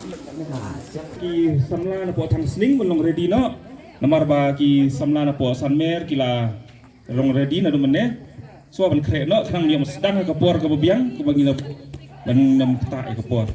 Ki samla na po thang Sdang long ready no. Namar ba ki samla na po Sanmer kila long ready na dumane. So ban kre no khang niam Sdang ka por ka biang ka bagi na ban nam ta ka por.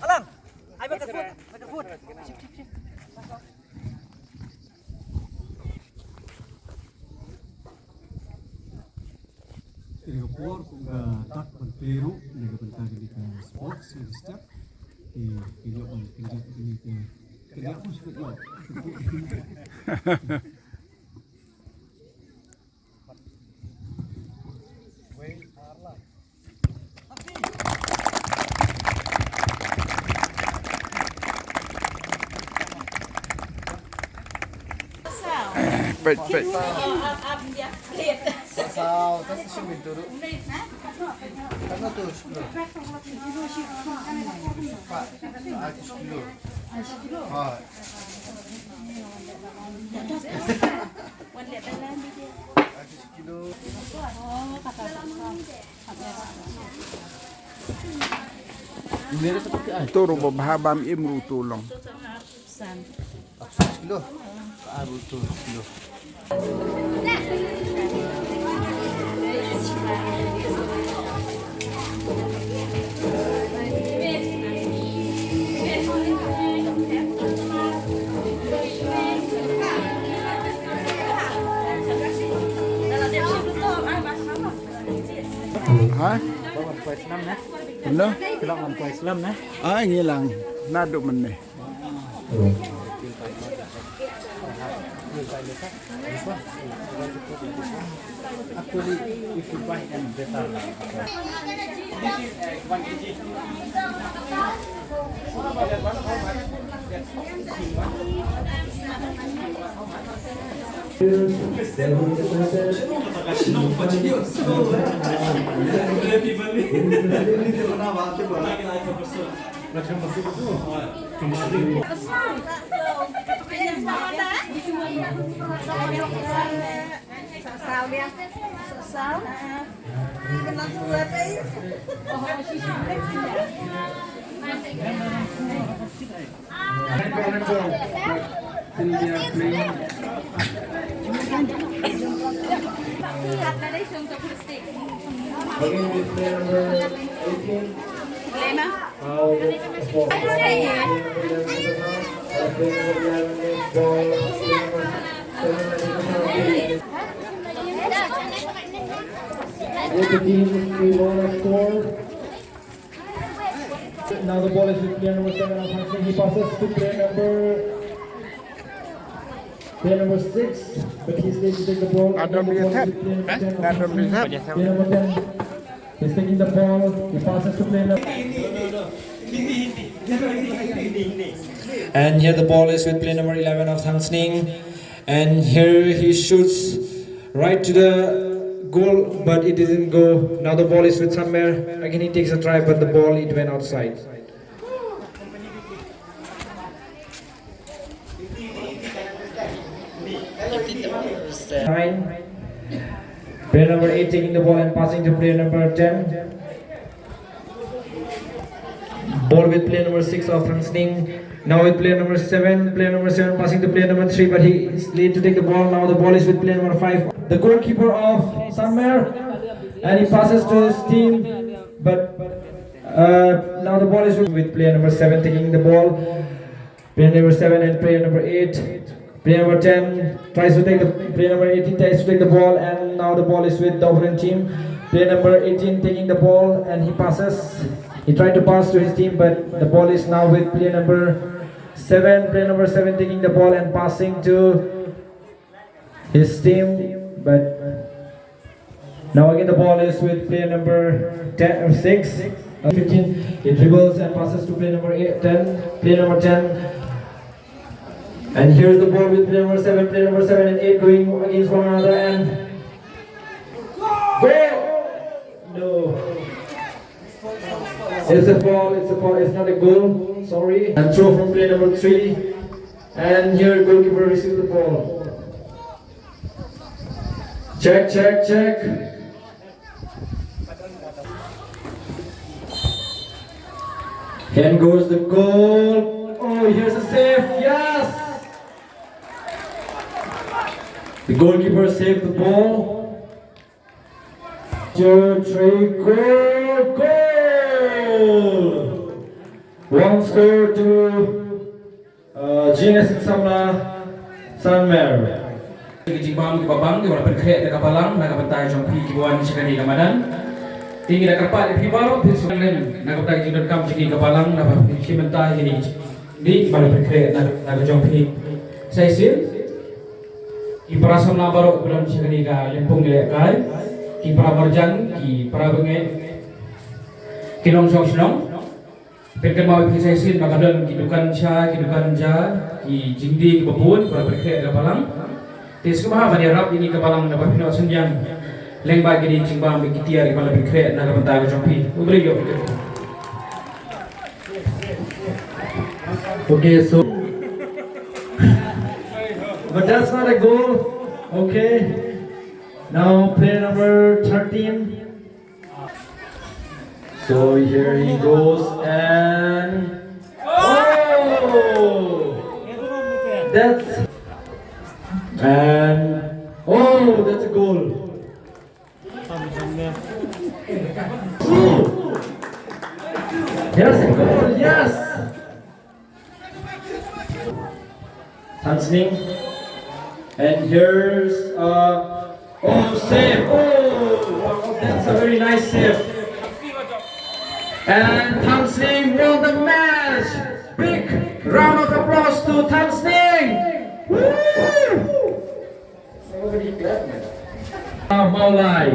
Alang, I make a foot. Ini kapur tak penperu nega pentagi di sports di step di video on kerja ini kerja aku suka lo. Baik. Sao, tas siya dulu. Ano to? Kilo. Ah. Kilo. Turo babaham imru tulong. Kilo. Abu to kilo. Ha? Bawa kuah Islam na. Ano? Kailangan kuah Islam na. Ngilang. Nado man ni. Actually, if you buy them better. This is 1 kg. Now the ball is with player number 7 of Hansing. He passes to player number 6, but he's going to take the ball. Adam lihat. Adam lihat. Player number 10 is taking the ball. He passes to player number. And here the ball is with player number 11 of Sdang, and here he shoots right to the goal, but it didn't go. Now the ball is with somewhere. Again he takes a try, but the ball it went outside. Player number 8 taking the ball and passing to player number 10. Ball with player number 6 of Sdang. Now with player number 7. Player number 7 passing to player number 3, but he is late to take the ball. Now the ball is with player number 5. The goalkeeper of Sanmer, and he passes to his team, but now the ball is with player number 7 taking the ball. Player number 7 and player number 8. Player number 10 tries to take the player number 18 tries to take the ball, and now the ball is with the opponent team. Player number 18 taking the ball, and he passes. He tried to pass to his team, but the ball is now with player number 7. Player number 7 taking the ball and passing to his team, but Now again the ball is with player number 10 or 6, 15. He dribbles and passes to player number 10. And here's the ball with player number 7, and 8 going against one another and goal! No. It's a fall, it's not a goal, sorry. And throw from player number 3. And here goalkeeper receives the ball. Check. And goes the goal. Oh, here's a save. Yes! The goalkeeper saved the ball. 2, 3, goal! One score to GNS Samla Sanmer. Jibam di babang di wala perkret na kapalang nakapantay jong pi kibuan si kani kamadan tinggi na kapat di baro pisu len nakapantay jong kam si kapalang na kimentay ini di wala perkret na jong pi saisil ki parasam na baro bulan si kani ka lempung ile kai ki para marjang ki para bengai kinong jong snong perken mau pi saisil makadon ki dukan ja ki jingdi ki babun wala perkret kapalang Tes kumaha bani rap ini kapalang na papino sunjang leng bagi di cingbang bikitia di pala bikre na kapantay ko jompi ubri yo. Okay, so but that's not a goal. Okay, now player number 13. So here he goes and oh, that's a goal. Here's a goal, yes. Sdang. And here's save. Oh, that's a very nice save. And Sdang won the match. Big round of applause to Sdang. Woo! Maulai.